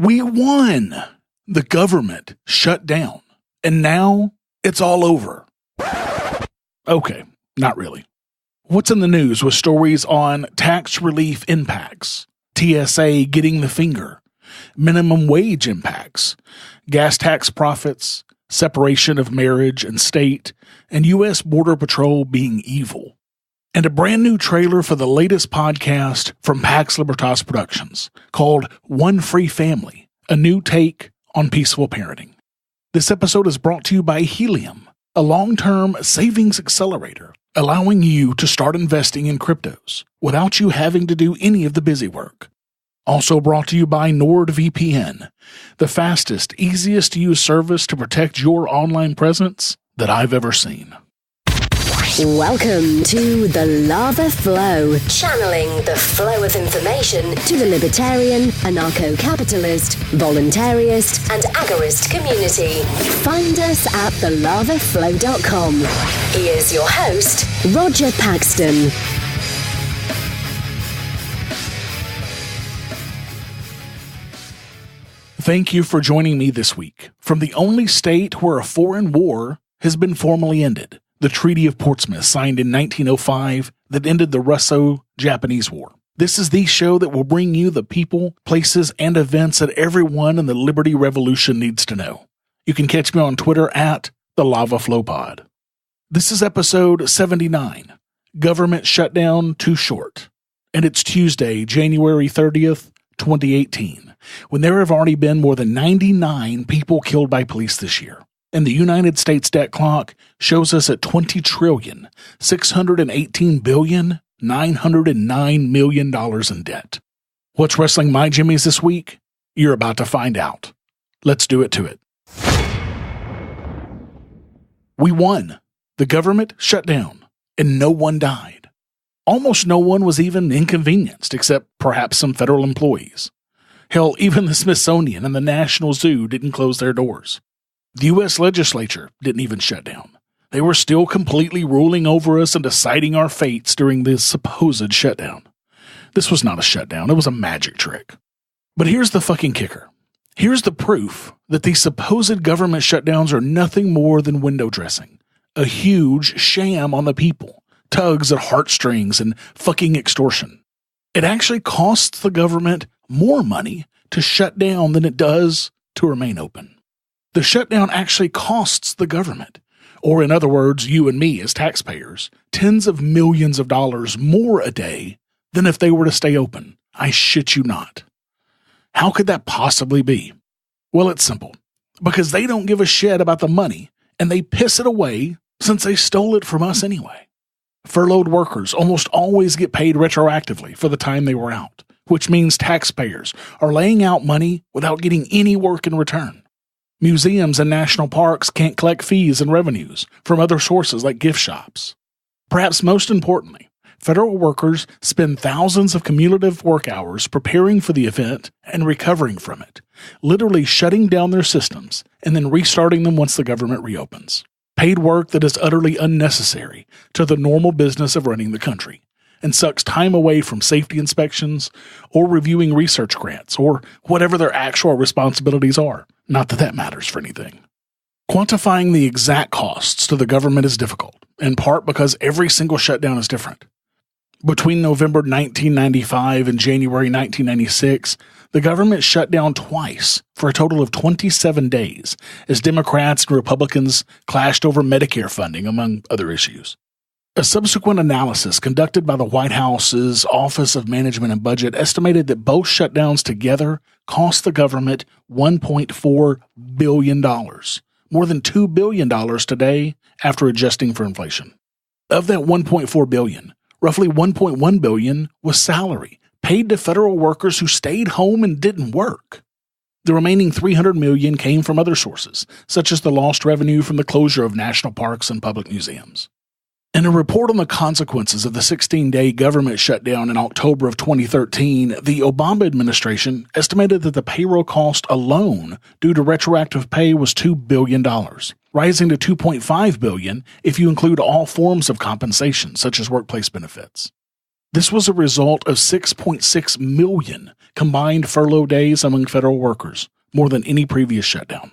We won. The government shut down. And now it's all over. Okay, not really. What's in the news with stories on tax relief impacts, TSA getting the finger, minimum wage impacts, gas tax profits, separation of marriage and state, and U.S. Border Patrol being evil. And a brand new trailer for the latest podcast from Pax Libertas Productions called One Free Family, a new take on peaceful parenting. This episode is brought to you by Heleum, a long-term savings accelerator, allowing you to start investing in cryptos without you having to do any of the busy work. Also brought to you by NordVPN, the fastest, easiest to use service to protect your online presence that I've ever seen. Welcome to The Lava Flow, channeling the flow of information to the libertarian, anarcho-capitalist, voluntarist, and agorist community. Find us at thelavaflow.com. Here's your host, Roger Paxton. Thank you for joining me this week from the only state where a foreign war has been formally ended. The Treaty of Portsmouth, signed in 1905, that ended the Russo-Japanese War. This is the show that will bring you the people, places, and events that everyone in the Liberty Revolution needs to know. You can catch me on Twitter at the Lava Flow Pod. This is episode 79, Government Shutdown Too Short. And it's Tuesday, January 30th, 2018, when there have already been more than 99 people killed by police this year. And the United States debt clock shows us at $20,618,909 million in debt. What's wrestling my jimmies this week? You're about to find out. Let's do it to it. We won. The government shut down, and no one died. Almost no one was even inconvenienced, except perhaps some federal employees. Hell, even the Smithsonian and the National Zoo didn't close their doors. The US Legislature didn't even shut down. They were still completely ruling over us and deciding our fates during this supposed shutdown. This was not a shutdown, it was a magic trick. But here's the fucking kicker. Here's the proof that these supposed government shutdowns are nothing more than window dressing. A huge sham on the people, tugs at heartstrings, and fucking extortion. It actually costs the government more money to shut down than it does to remain open. The shutdown actually costs the government, or in other words, you and me as taxpayers, tens of millions of dollars more a day than if they were to stay open. I shit you not. How could that possibly be? Well, it's simple. Because they don't give a shit about the money, and they piss it away since they stole it from us anyway. Furloughed workers almost always get paid retroactively for the time they were out, which means taxpayers are laying out money without getting any work in return. Museums and national parks can't collect fees and revenues from other sources like gift shops. Perhaps most importantly, federal workers spend thousands of cumulative work hours preparing for the event and recovering from it, literally shutting down their systems and then restarting them once the government reopens. Paid work that is utterly unnecessary to the normal business of running the country and sucks time away from safety inspections or reviewing research grants or whatever their actual responsibilities are. Not that that matters for anything. Quantifying the exact costs to the government is difficult, in part because every single shutdown is different. Between November 1995 and January 1996, the government shut down twice for a total of 27 days as Democrats and Republicans clashed over Medicare funding, among other issues. A subsequent analysis conducted by the White House's Office of Management and Budget estimated that both shutdowns together cost the government $1.4 billion, more than $2 billion today after adjusting for inflation. Of that $1.4 billion, roughly $1.1 billion was salary paid to federal workers who stayed home and didn't work. The remaining $300 million came from other sources, such as the lost revenue from the closure of national parks and public museums. In a report on the consequences of the 16-day government shutdown in October of 2013, the Obama administration estimated that the payroll cost alone due to retroactive pay was $2 billion, rising to $2.5 billion if you include all forms of compensation, such as workplace benefits. This was a result of 6.6 million combined furlough days among federal workers, more than any previous shutdown.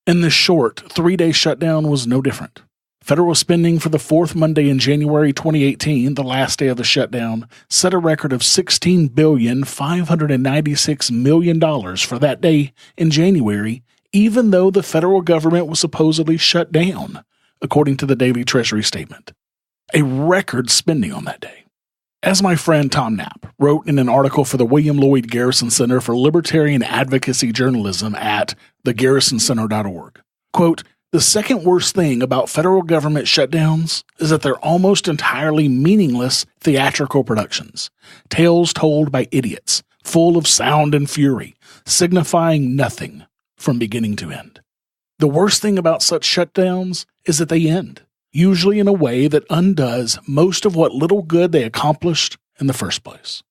And this short 3-day shutdown was no different. Federal spending for the fourth Monday in January 2018, the last day of the shutdown, set a record of $16,596 million for that day in January, even though the federal government was supposedly shut down, according to the daily Treasury statement. A record spending on that day. As my friend Tom Knapp wrote in an article for the William Lloyd Garrison Center for Libertarian Advocacy Journalism at thegarrisoncenter.org, quote, "The second worst thing about federal government shutdowns is that they're almost entirely meaningless theatrical productions, tales told by idiots, full of sound and fury, signifying nothing from beginning to end. The worst thing about such shutdowns is that they end, usually in a way that undoes most of what little good they accomplished in the first place.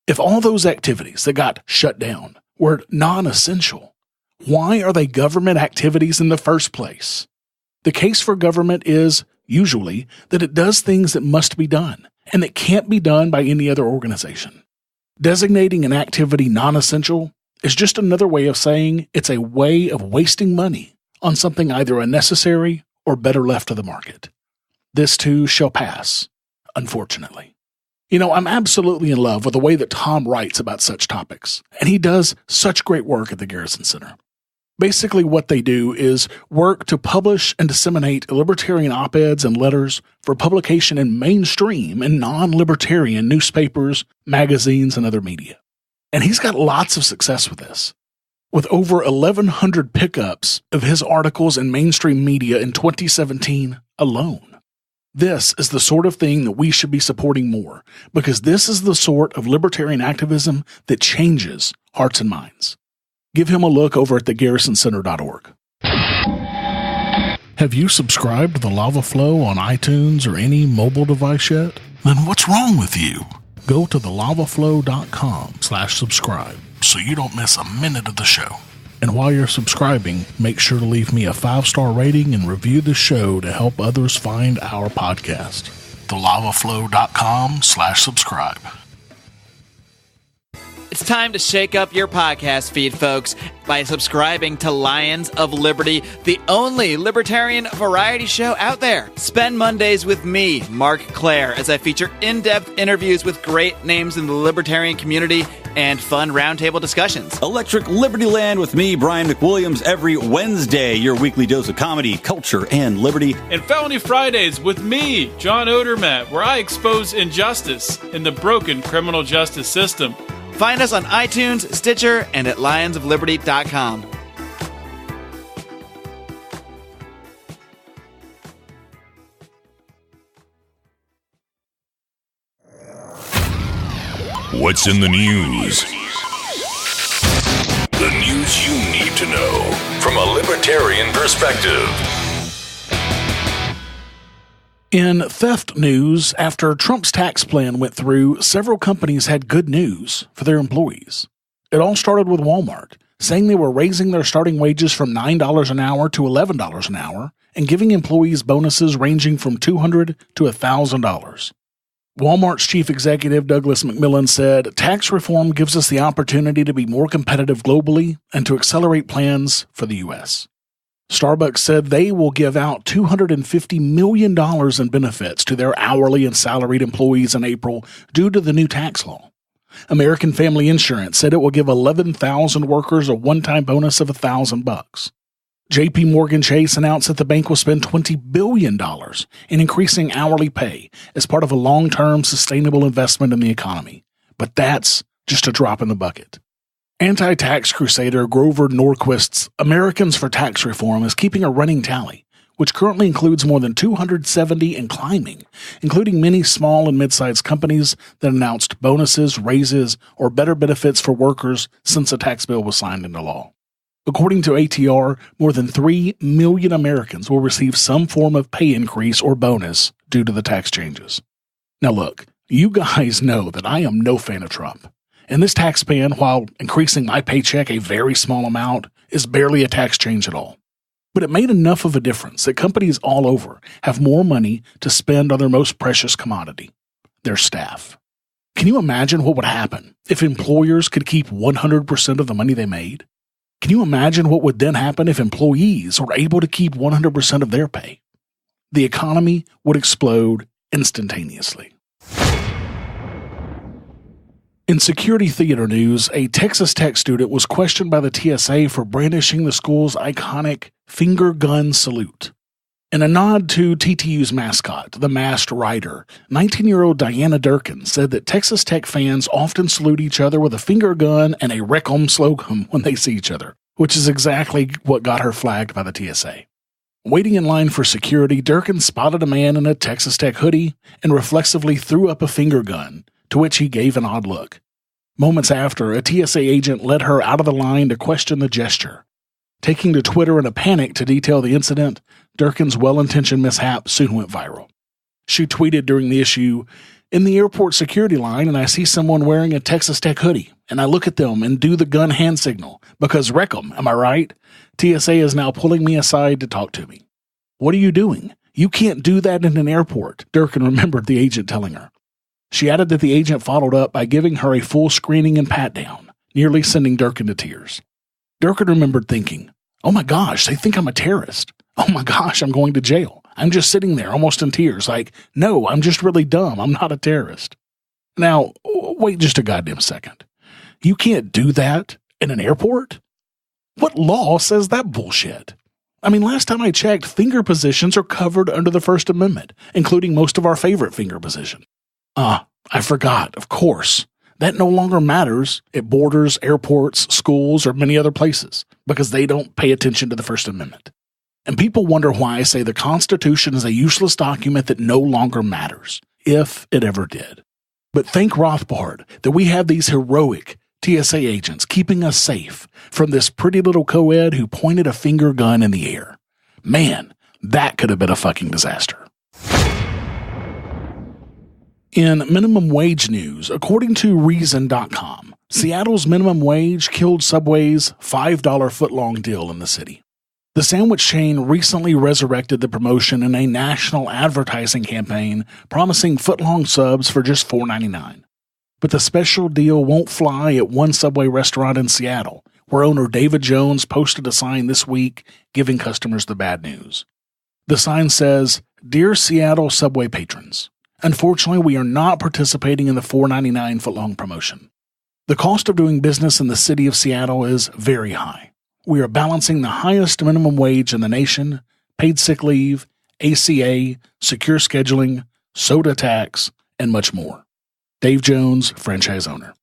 If all those activities that got shut down were non-essential, why are they government activities in the first place? The case for government is, usually, that it does things that must be done, and that can't be done by any other organization. Designating an activity non-essential is just another way of saying it's a way of wasting money on something either unnecessary or better left to the market. This too shall pass, unfortunately." You know, I'm absolutely in love with the way that Tom writes about such topics, and he does such great work at the Garrison Center. Basically, what they do is work to publish and disseminate libertarian op-eds and letters for publication in mainstream and non-libertarian newspapers, magazines, and other media. And he's got lots of success with this, with over 1,100 pickups of his articles in mainstream media in 2017 alone. This is the sort of thing that we should be supporting more, because this is the sort of libertarian activism that changes hearts and minds. Give him a look over at thegarrisoncenter.org. Have you subscribed to the Lava Flow on iTunes or any mobile device yet? Then what's wrong with you? Go to thelavaflow.com/subscribe so you don't miss a minute of the show. And while you're subscribing, make sure to leave me a 5-star rating and review the show to help others find our podcast. thelavaflow.com/subscribe. It's time to shake up your podcast feed, folks, by subscribing to Lions of Liberty, the only libertarian variety show out there. Spend Mondays with me, Mark Claire, as I feature in-depth interviews with great names in the libertarian community and fun roundtable discussions. Electric Liberty Land with me, Brian McWilliams, every Wednesday, your weekly dose of comedy, culture, and liberty. And Felony Fridays with me, John Odermatt, where I expose injustice in the broken criminal justice system. Find us on iTunes, Stitcher, and at lionsofliberty.com. What's in the news? The news you need to know from a libertarian perspective. In theft news, after Trump's tax plan went through, several companies had good news for their employees. It all started with Walmart, saying they were raising their starting wages from $9 an hour to $11 an hour and giving employees bonuses ranging from $200 to $1,000. Walmart's chief executive, Douglas McMillon, said, "Tax reform gives us the opportunity to be more competitive globally and to accelerate plans for the U.S." Starbucks said they will give out $250 million in benefits to their hourly and salaried employees in April due to the new tax law. American Family Insurance said it will give 11,000 workers a one-time bonus of $1,000. J.P. Morgan Chase announced that the bank will spend $20 billion in increasing hourly pay as part of a long-term sustainable investment in the economy. But that's just a drop in the bucket. Anti-tax crusader Grover Norquist's Americans for Tax Reform is keeping a running tally, which currently includes more than 270 and climbing, including many small and mid-sized companies that announced bonuses, raises, or better benefits for workers since the tax bill was signed into law. According to ATR, more than 3 million Americans will receive some form of pay increase or bonus due to the tax changes. Now look, you guys know that I am no fan of Trump. And this tax ban, while increasing my paycheck a very small amount, is barely a tax change at all. But it made enough of a difference that companies all over have more money to spend on their most precious commodity, their staff. Can you imagine what would happen if employers could keep 100% of the money they made? Can you imagine what would then happen if employees were able to keep 100% of their pay? The economy would explode instantaneously. In security theater news, a Texas Tech student was questioned by the TSA for brandishing the school's iconic finger gun salute. In a nod to TTU's mascot, the Masked Rider, 19-year-old Diana Durkin said that Texas Tech fans often salute each other with a finger gun and a Recom slogan when they see each other, which is exactly what got her flagged by the TSA. Waiting in line for security, Durkin spotted a man in a Texas Tech hoodie and reflexively threw up a finger gun, to which he gave an odd look. Moments after, a TSA agent led her out of the line to question the gesture. Taking to Twitter in a panic to detail the incident, Durkin's well-intentioned mishap soon went viral. She tweeted during the issue, "In the airport security line, and I see someone wearing a Texas Tech hoodie, and I look at them and do the gun hand signal, because wreck 'em, am I right? TSA is now pulling me aside to talk to me." "What are you doing? You can't do that in an airport," Durkin remembered the agent telling her. She added that the agent followed up by giving her a full screening and pat-down, nearly sending Durkin to tears. Durkin remembered thinking, "Oh my gosh, they think I'm a terrorist. Oh my gosh, I'm going to jail. I'm just sitting there almost in tears like, no, I'm just really dumb. I'm not a terrorist." Now, wait just a goddamn second. You can't do that in an airport? What law says that bullshit? I mean, last time I checked, finger positions are covered under the First Amendment, including most of our favorite finger position. I forgot, of course. That no longer matters at borders, airports, schools, or many other places, because they don't pay attention to the First Amendment. And people wonder why I say the Constitution is a useless document that no longer matters, if it ever did. But thank Rothbard that we have these heroic TSA agents keeping us safe from this pretty little co-ed who pointed a finger gun in the air. Man, that could have been a fucking disaster. In minimum wage news, according to Reason.com, Seattle's minimum wage killed Subway's $5 footlong deal in the city. The sandwich chain recently resurrected the promotion in a national advertising campaign promising footlong subs for just $4.99. But the special deal won't fly at one Subway restaurant in Seattle, where owner David Jones posted a sign this week giving customers the bad news. The sign says, "Dear Seattle Subway patrons, unfortunately, we are not participating in the $4.99 footlong promotion. The cost of doing business in the city of Seattle is very high. We are balancing the highest minimum wage in the nation, paid sick leave, ACA, secure scheduling, soda tax, and much more." Dave Jones, franchise owner.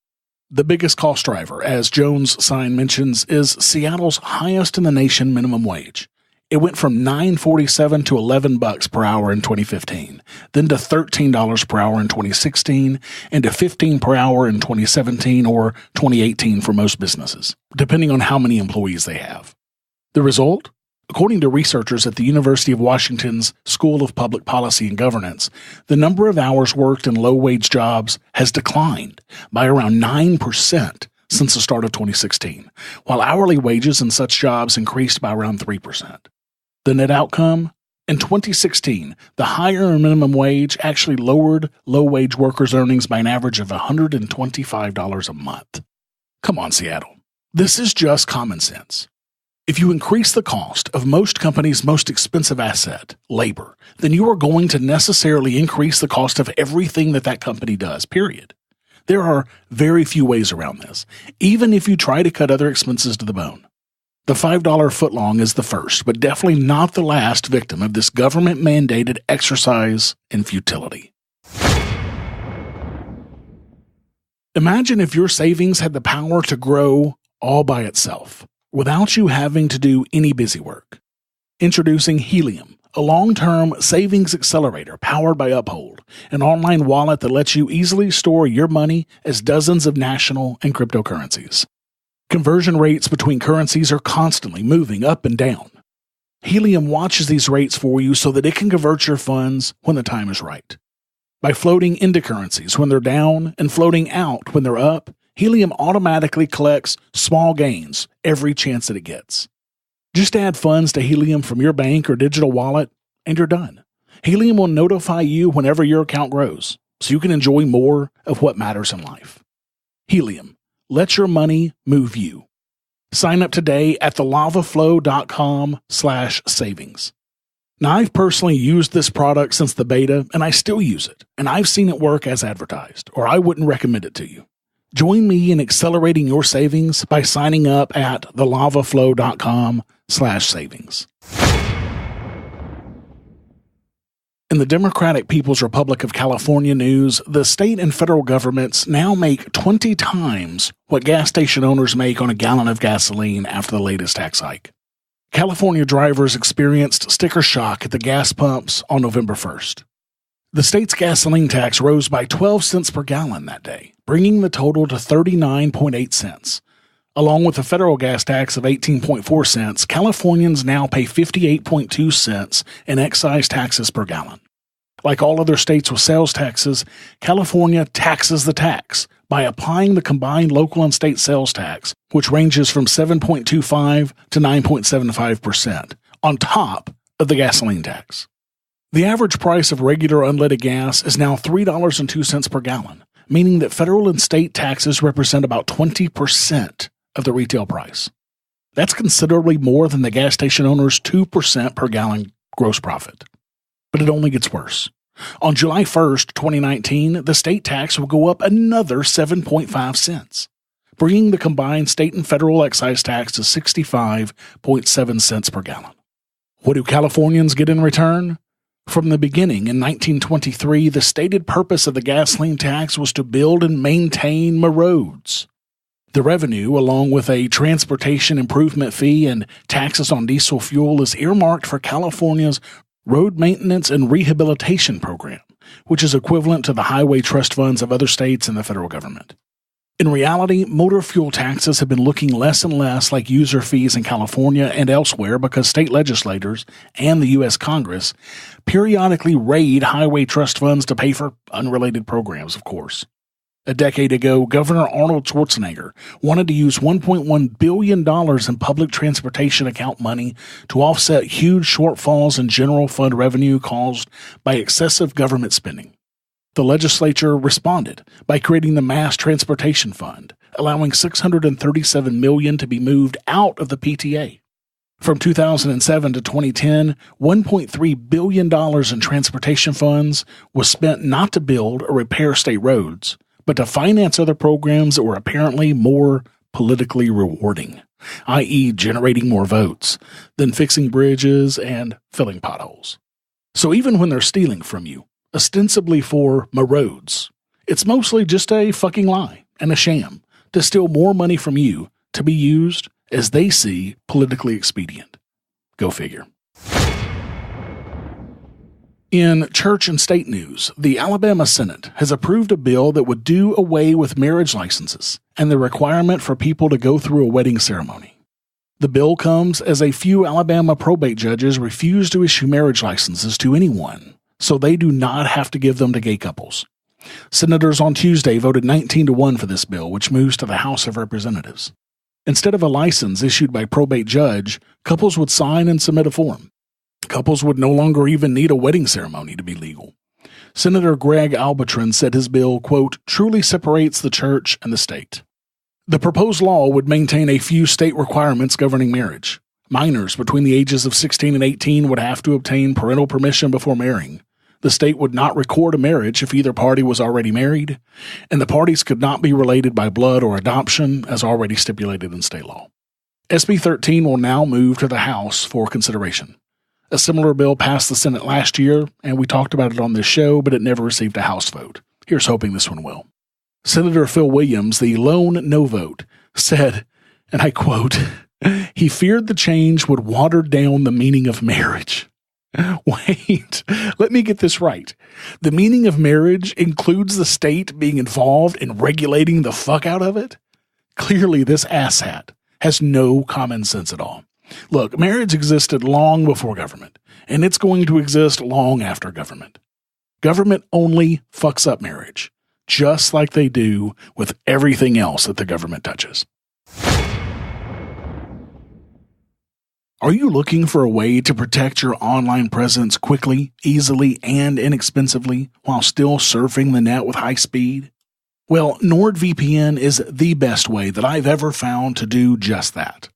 The biggest cost driver, as Jones' sign mentions, is Seattle's highest in the nation minimum wage. It went from $9.47 to $11 per hour in 2015, then to $13 per hour in 2016, and to $15 per hour in 2017 or 2018 for most businesses, depending on how many employees they have. The result? According to researchers at the University of Washington's School of Public Policy and Governance, the number of hours worked in low-wage jobs has declined by around 9% since the start of 2016, while hourly wages in such jobs increased by around 3%. The net outcome? In 2016, the higher minimum wage actually lowered low-wage workers' earnings by an average of $125 a month. Come on, Seattle. This is just common sense. If you increase the cost of most companies' most expensive asset, labor, then you are going to necessarily increase the cost of everything that company does, period. There are very few ways around this, even if you try to cut other expenses to the bone. The $5 footlong is the first, but definitely not the last victim of this government-mandated exercise in futility. Imagine if your savings had the power to grow all by itself, without you having to do any busy work. Introducing Heleum, a long-term savings accelerator powered by Uphold, an online wallet that lets you easily store your money as dozens of national and cryptocurrencies. Conversion rates between currencies are constantly moving up and down. Heleum watches these rates for you so that it can convert your funds when the time is right. By floating into currencies when they're down and floating out when they're up, Heleum automatically collects small gains every chance that it gets. Just add funds to Heleum from your bank or digital wallet, and you're done. Heleum will notify you whenever your account grows. so you can enjoy more of what matters in life. Helium. Let your money move you. Sign up today at thelavaflow.com/savings. Now, I've personally used this product since the beta, and I still use it, and I've seen it work as advertised, or I wouldn't recommend it to you. Join me in accelerating your savings by signing up at thelavaflow.com/savings. In the Democratic People's Republic of California news, the state and federal governments now make 20 times what gas station owners make on a gallon of gasoline after the latest tax hike. California drivers experienced sticker shock at the gas pumps on November 1st. The state's gasoline tax rose by 12 cents per gallon that day, bringing the total to 39.8 cents. Along with a federal gas tax of 18.4 cents, Californians now pay 58.2 cents in excise taxes per gallon. Like all other states with sales taxes, California taxes the tax by applying the combined local and state sales tax, which ranges from 7.25 to 9.75%, on top of the gasoline tax. The average price of regular unleaded gas is now $3.02 per gallon, meaning that federal and state taxes represent about 20% of the retail price. That's considerably more than the gas station owner's 2% per gallon gross profit. But it only gets worse. On July 1st, 2019, the state tax will go up another 7.5 cents, bringing the combined state and federal excise tax to 65.7 cents per gallon. What do Californians get in return? From the beginning, in 1923, the stated purpose of the gasoline tax was to build and maintain more roads. The revenue, along with a transportation improvement fee and taxes on diesel fuel, is earmarked for California's Road Maintenance and Rehabilitation Program, which is equivalent to the highway trust funds of other states and the federal government. In reality, motor fuel taxes have been looking less and less like user fees in California and elsewhere because state legislators and the U.S. Congress periodically raid highway trust funds to pay for unrelated programs, of course. A decade ago, Governor Arnold Schwarzenegger wanted to use $1.1 billion in public transportation account money to offset huge shortfalls in general fund revenue caused by excessive government spending. The legislature responded by creating the Mass Transportation Fund, allowing $637 million to be moved out of the PTA. From 2007 to 2010, $1.3 billion in transportation funds was spent not to build or repair state roads, but to finance other programs that were apparently more politically rewarding, i.e. generating more votes, than fixing bridges and filling potholes. So even when they're stealing from you, ostensibly for more roads, it's mostly just a fucking lie and a sham to steal more money from you to be used as they see politically expedient. Go figure. In church and state news, the Alabama Senate has approved a bill that would do away with marriage licenses and the requirement for people to go through a wedding ceremony. The bill comes as a few Alabama probate judges refuse to issue marriage licenses to anyone, so they do not have to give them to gay couples. Senators on Tuesday voted 19-1 for this bill, which moves to the House of Representatives. Instead of a license issued by probate judge, couples would sign and submit a form. Couples would no longer even need a wedding ceremony to be legal. Senator Greg Albatron said his bill, quote, truly separates the church and the state. The proposed law would maintain a few state requirements governing marriage. Minors between the ages of 16 and 18 would have to obtain parental permission before marrying. The state would not record a marriage if either party was already married, and the parties could not be related by blood or adoption, as already stipulated in state law. SB 13 will now move to the House for consideration. A similar bill passed the Senate last year, and we talked about it on this show, but it never received a House vote. Here's hoping this one will. Senator Phil Williams, the lone no vote, said, and I quote, he feared the change would water down the meaning of marriage. Wait, let me get this right. The meaning of marriage includes the state being involved in regulating the fuck out of it? Clearly, this asshat has no common sense at all. Look, marriage existed long before government, and it's going to exist long after government. Government only fucks up marriage, just like they do with everything else that the government touches. Are you looking for a way to protect your online presence quickly, easily, and inexpensively while still surfing the net with high speed? Well, NordVPN is the best way that I've ever found to do just that.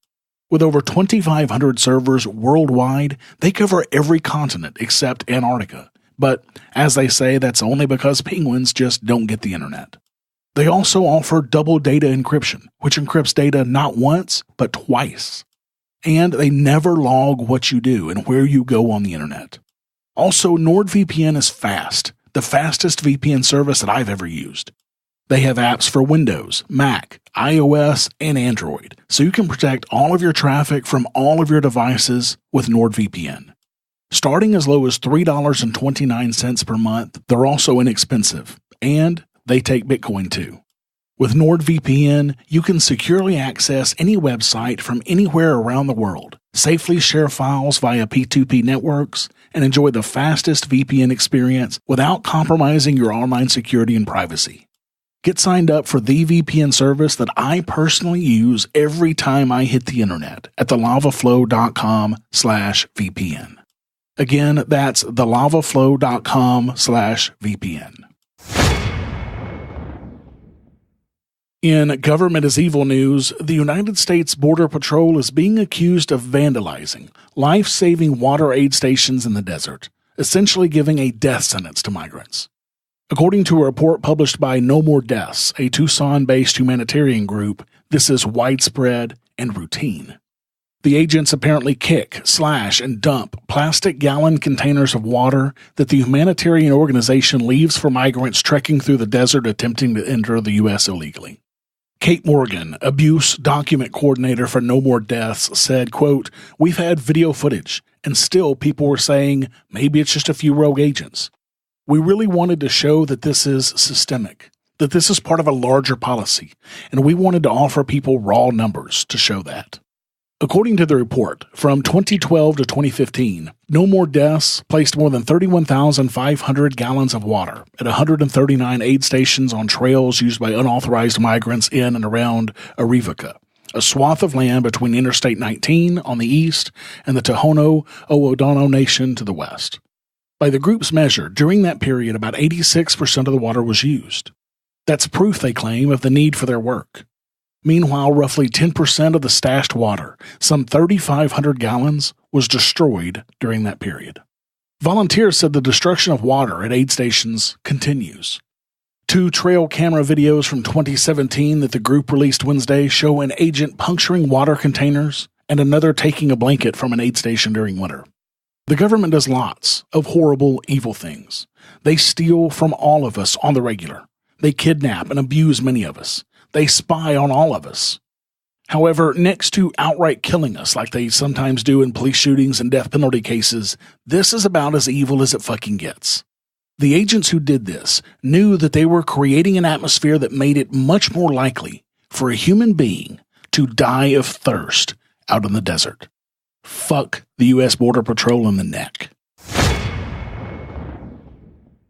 With over 2,500 servers worldwide, they cover every continent except Antarctica. But, as they say, that's only because penguins just don't get the internet. They also offer double data encryption, which encrypts data not once, but twice. And they never log what you do and where you go on the internet. Also, NordVPN is fast, the fastest VPN service that I've ever used. They have apps for Windows, Mac, iOS, and Android, so you can protect all of your traffic from all of your devices with NordVPN. Starting as low as $3.29 per month, they're also inexpensive, and they take Bitcoin too. With NordVPN, you can securely access any website from anywhere around the world, safely share files via P2P networks, and enjoy the fastest VPN experience without compromising your online security and privacy. Get signed up for the VPN service that I personally use every time I hit the internet at thelavaflow.com/VPN. Again, that's thelavaflow.com/VPN. In Government is Evil news, the United States Border Patrol is being accused of vandalizing life-saving water aid stations in the desert, essentially giving a death sentence to migrants. According to a report published by No More Deaths, a Tucson-based humanitarian group, this is widespread and routine. The agents apparently kick, slash, and dump plastic gallon containers of water that the humanitarian organization leaves for migrants trekking through the desert attempting to enter the U.S. illegally. Kate Morgan, abuse document coordinator for No More Deaths, said, quote, "We've had video footage, and still people were saying maybe it's just a few rogue agents. We really wanted to show that this is systemic, that this is part of a larger policy, and we wanted to offer people raw numbers to show that." According to the report, from 2012 to 2015, No More Deaths placed more than 31,500 gallons of water at 139 aid stations on trails used by unauthorized migrants in and around Arivaca, a swath of land between Interstate 19 on the east and the Tohono O'odham Nation to the west. By the group's measure, during that period, about 86% of the water was used. That's proof, they claim, of the need for their work. Meanwhile, roughly 10% of the stashed water, some 3,500 gallons, was destroyed during that period. Volunteers said the destruction of water at aid stations continues. 2 trail camera videos from 2017 that the group released Wednesday show an agent puncturing water containers and another taking a blanket from an aid station during winter. The government does lots of horrible, evil things. They steal from all of us on the regular. They kidnap and abuse many of us. They spy on all of us. However, next to outright killing us like they sometimes do in police shootings and death penalty cases, this is about as evil as it fucking gets. The agents who did this knew that they were creating an atmosphere that made it much more likely for a human being to die of thirst out in the desert. Fuck the U.S. Border Patrol in the neck.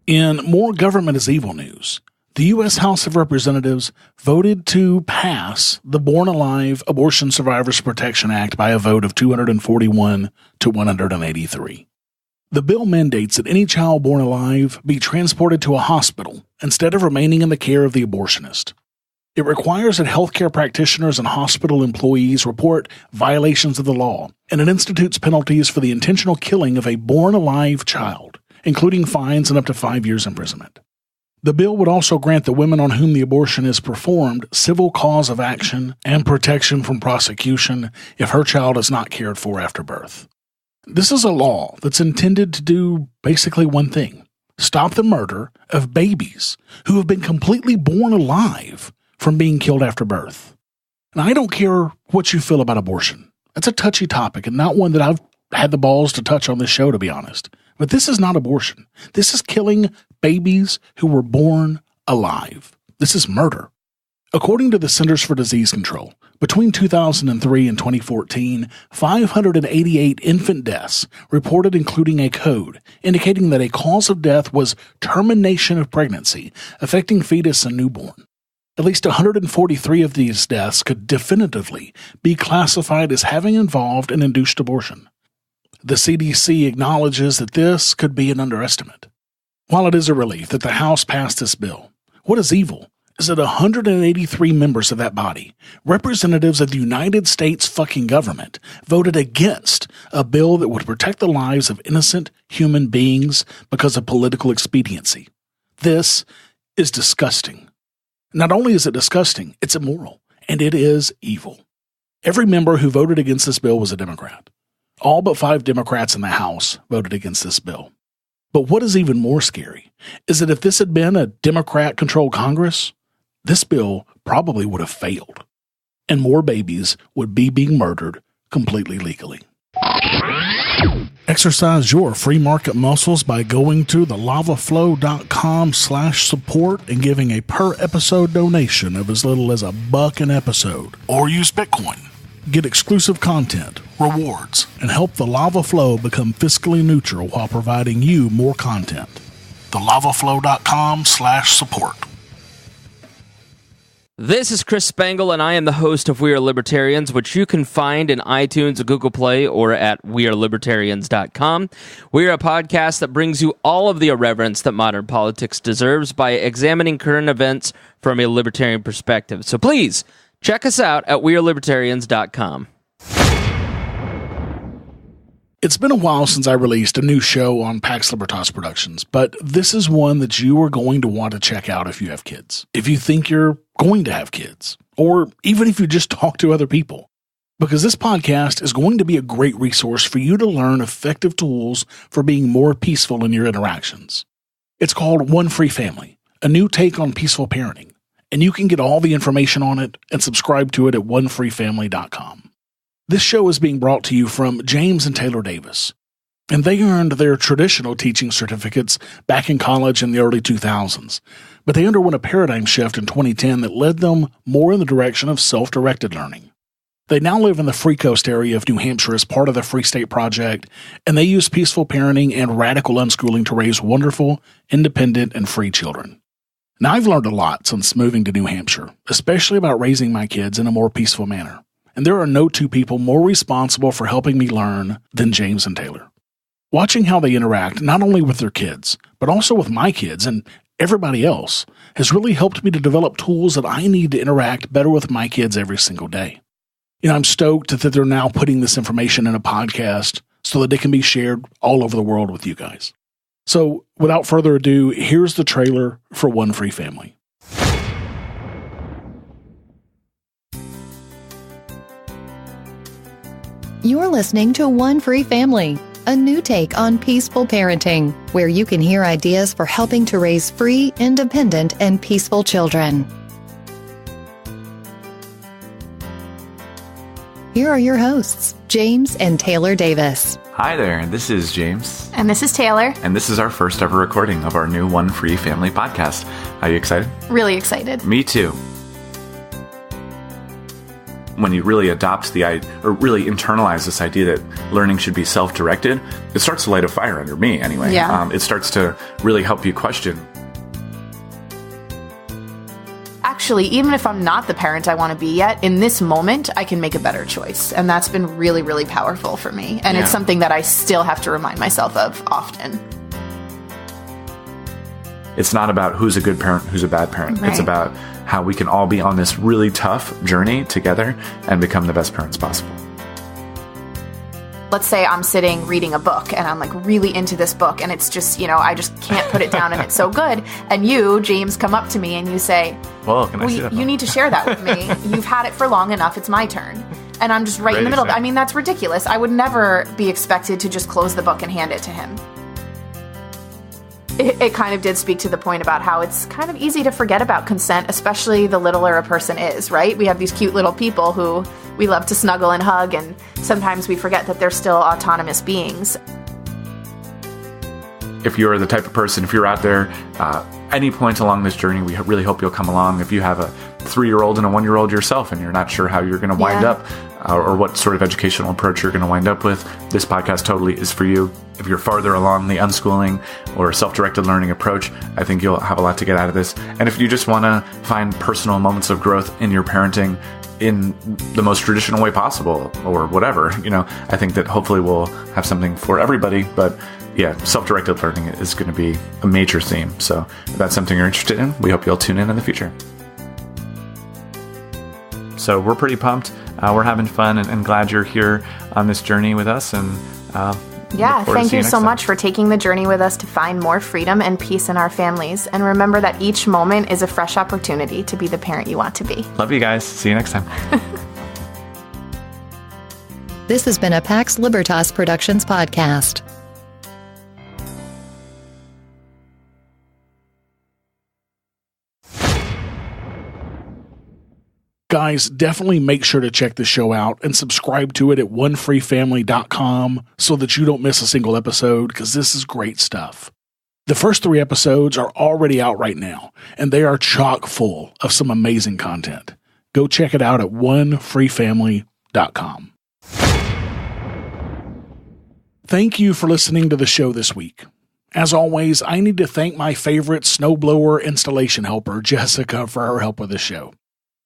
In more Government is Evil news, the U.S. House of Representatives voted to pass the Born Alive Abortion Survivors Protection Act by a vote of 241 to 183. The bill mandates that any child born alive be transported to a hospital instead of remaining in the care of the abortionist. It requires that healthcare practitioners and hospital employees report violations of the law, and it institutes penalties for the intentional killing of a born-alive child, including fines and up to 5 years imprisonment. The bill would also grant the women on whom the abortion is performed civil cause of action and protection from prosecution if her child is not cared for after birth. This is a law that's intended to do basically one thing: stop the murder of babies who have been completely born alive from being killed after birth. And I don't care what you feel about abortion. That's a touchy topic and not one that I've had the balls to touch on this show, to be honest. But this is not abortion. This is killing babies who were born alive. This is murder. According to the Centers for Disease Control, between 2003 and 2014, 588 infant deaths reported, including a code indicating that a cause of death was termination of pregnancy, affecting fetus and newborn. At least 143 of these deaths could definitively be classified as having involved an induced abortion. The CDC acknowledges that this could be an underestimate. While it is a relief that the House passed this bill, what is evil is that 183 members of that body, representatives of the United States fucking government, voted against a bill that would protect the lives of innocent human beings because of political expediency. This is disgusting. Not only is it disgusting, it's immoral, and it is evil. Every member who voted against this bill was a Democrat. All but 5 Democrats in the House voted against this bill. But what is even more scary is that if this had been a Democrat-controlled Congress, this bill probably would have failed, and more babies would be being murdered completely legally. Exercise your free market muscles by going to thelavaflow.com/support and giving a per episode donation of as little as $1 an episode, or use Bitcoin. Get exclusive content, rewards, and help the Lava Flow become fiscally neutral while providing you more content. thelavaflow.com/support. This is Chris Spangle, and I am the host of We Are Libertarians, which you can find in iTunes, Google Play, or at wearelibertarians.com. We are a podcast that brings you all of the irreverence that modern politics deserves by examining current events from a libertarian perspective. So please, check us out at wearelibertarians.com. It's been a while since I released a new show on Pax Libertas Productions, but this is one that you are going to want to check out if you have kids. If you think you're going to have kids, or even if you just talk to other people. Because this podcast is going to be a great resource for you to learn effective tools for being more peaceful in your interactions. It's called One Free Family, a new take on peaceful parenting, and you can get all the information on it and subscribe to it at onefreefamily.com. This show is being brought to you from James and Taylor Davis, and they earned their traditional teaching certificates back in college in the early 2000s, but they underwent a paradigm shift in 2010 that led them more in the direction of self-directed learning. They now live in the Free Coast area of New Hampshire as part of the Free State Project, and they use peaceful parenting and radical unschooling to raise wonderful, independent, and free children. Now, I've learned a lot since moving to New Hampshire, especially about raising my kids in a more peaceful manner. And there are no two people more responsible for helping me learn than James and Taylor. Watching how they interact not only with their kids, but also with my kids and everybody else has really helped me to develop tools that I need to interact better with my kids every single day. I'm stoked that they're now putting this information in a podcast so that it can be shared all over the world with you guys. So without further ado, here's the trailer for One Free Family. You're listening to One Free Family, a new take on peaceful parenting, where you can hear ideas for helping to raise free, independent, and peaceful children. Here are your hosts, James and Taylor Davis. Hi there, this is James. And this is Taylor. And this is our first ever recording of our new One Free Family podcast. Are you excited? Really excited. Me too. When you really adopt or really internalize this idea that learning should be self-directed, it starts to light a fire under me anyway. Yeah. It starts to really help you question. Actually, even if I'm not the parent I want to be yet, in this moment, I can make a better choice. And that's been really, really powerful for me. And It's something that I still have to remind myself of often. It's not about who's a good parent, who's a bad parent. Right. It's about how we can all be on this really tough journey together and become the best parents possible. Let's say I'm sitting reading a book and I'm like really into this book and it's just, I just can't put it down and it's so good. And you, James, come up to me and you say, well, can I see that? You need to share that with me. You've had it for long enough. It's my turn. And I'm just right in the middle of it. I mean, that's ridiculous. I would never be expected to just close the book and hand it to him. It kind of did speak to the point about how it's kind of easy to forget about consent, especially the littler a person is, right? We have these cute little people who we love to snuggle and hug, and sometimes we forget that they're still autonomous beings. If you're the type of person, if you're out there, any point along this journey, we really hope you'll come along. If you have a 3-year-old and a 1-year-old yourself and you're not sure how you're going to wind up, or what sort of educational approach you're going to wind up with, this podcast totally is for you. If you're farther along the unschooling or self-directed learning approach, I think you'll have a lot to get out of this. And if you just want to find personal moments of growth in your parenting in the most traditional way possible, or whatever, I think that hopefully we'll have something for everybody. But yeah, self-directed learning is going to be a major theme. So if that's something you're interested in, we hope you'll tune in the future. So we're pretty pumped. We're having fun and glad you're here on this journey with us. And thank you so much for taking the journey with us to find more freedom and peace in our families. And remember that each moment is a fresh opportunity to be the parent you want to be. Love you guys. See you next time. This has been a Pax Libertas Productions podcast. Guys, definitely make sure to check the show out and subscribe to it at onefreefamily.com so that you don't miss a single episode, because this is great stuff. The first 3 episodes are already out right now, and they are chock full of some amazing content. Go check it out at onefreefamily.com. Thank you for listening to the show this week. As always, I need to thank my favorite snowblower installation helper, Jessica, for her help with the show.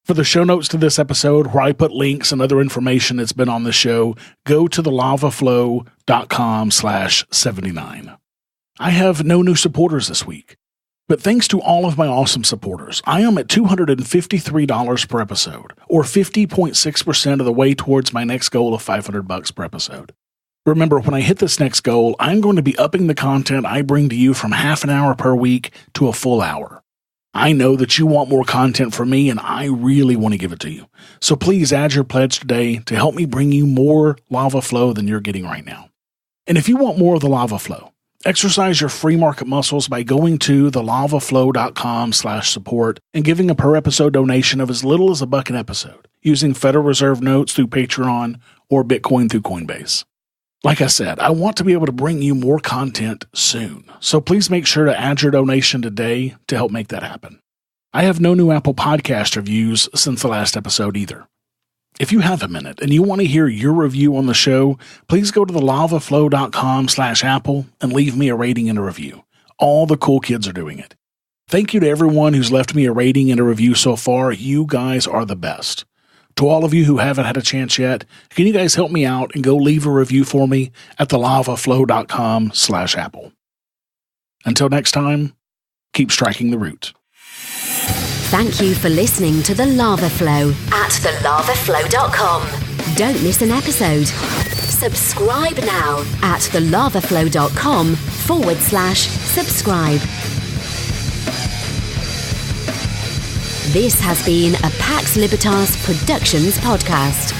For the show notes to this episode, where I put links and other information that's been on the show, go to thelavaflow.com/79. I have no new supporters this week, but thanks to all of my awesome supporters, I am at $253 per episode, or 50.6% of the way towards my next goal of $500 per episode. Remember, when I hit this next goal, I'm going to be upping the content I bring to you from half an hour per week to a full hour. I know that you want more content from me, and I really want to give it to you. So please add your pledge today to help me bring you more Lava Flow than you're getting right now. And if you want more of the Lava Flow, exercise your free market muscles by going to thelavaflow.com/support and giving a per episode donation of as little as $1 an episode, using Federal Reserve notes through Patreon or Bitcoin through Coinbase. Like I said, I want to be able to bring you more content soon, so please make sure to add your donation today to help make that happen. I have no new Apple Podcast reviews since the last episode either. If you have a minute and you want to hear your review on the show, please go to thelavaflow.com/Apple and leave me a rating and a review. All the cool kids are doing it. Thank you to everyone who's left me a rating and a review so far. You guys are the best. To all of you who haven't had a chance yet, can you guys help me out and go leave a review for me at thelavaflow.com/Apple. Until next time, keep striking the root. Thank you for listening to The Lava Flow at thelavaflow.com. Don't miss an episode. Subscribe now at thelavaflow.com/subscribe. This has been a Pax Libertas Productions podcast.